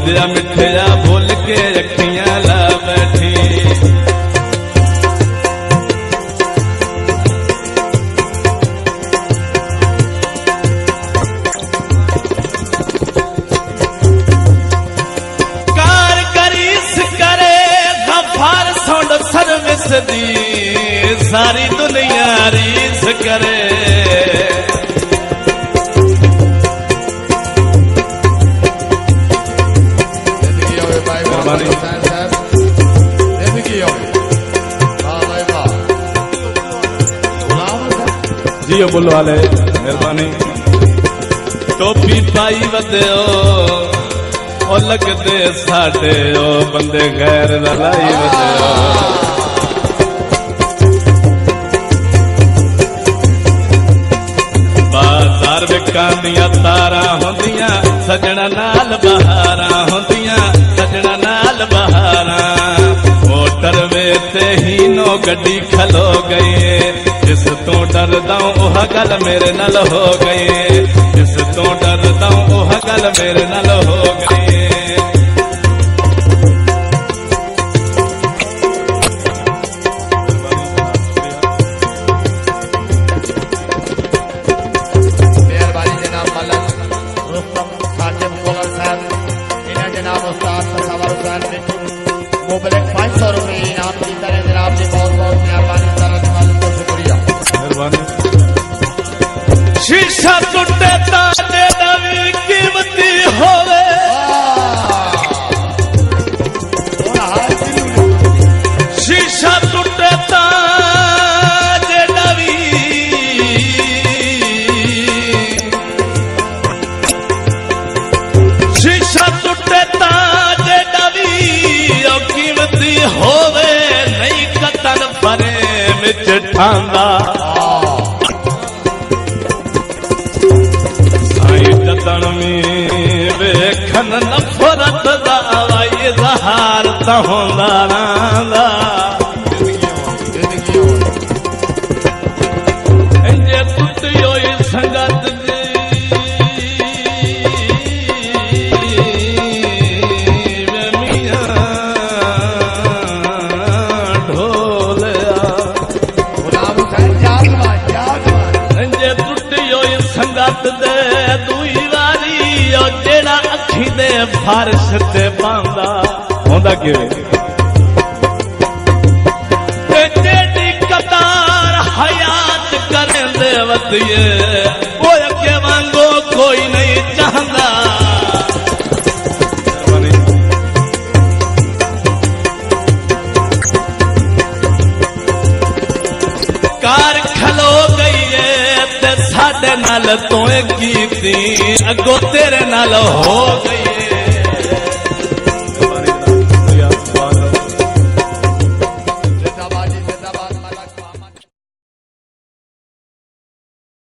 दिया मिठिया भूल के अखियां ला बैठी। कार करीस करे गफार साउंड सर्विस दी सारी दुनिया रीस करे। जियो बोलो वाले मेहरबानी। टोपी पाई वदो ओ लगदे साडे ओ बंदे गैर लाई वदो। बाजार विकां दियां तारा होंदियां सजना नाल बहारा होंदियां सजना नाल बहारा। मोटर वे ते ही नो गड्डी खलो गई जिस तो डरदा ओह गल मेरे नाल हो गई। जिस तो डरदा ओह गल मेरे नाल हो गई। मेहरबानी जनाब मलक रुस्तम खातिम कोलर साहब इन्हें जनाब उस्ताद सवार हुसैन मिट्टू मुबलिक 500 रुपये इनाम की तरह जनाब जी बहुत बहुत मेहरबानी करने वालों को शुक्रिया। शीशा टुटे ताजे नवी कीमती होवे। शीशा टुटे ताजे नवी शीशा टुटे ताजे नवी ओ कीमती होवे नहीं कतन फरे विच ठांदा। जतन में वेखन नफरत दा वाई ज़हार त होंदा रहंदा। इंजे टुटियो संगत दी वे मियां ढोलिया। इंजे टुटियो संगत दे जेड़ा अखी दे फारश ते पांदा होंदा किवें। जेड़ी कतार हयात करेंदे वतिए वो अगे वांगो कोई नहीं चाहंदा। कार खलो गई है ते साडे नाल तोए कीती अगो तेरे नाल हो गई।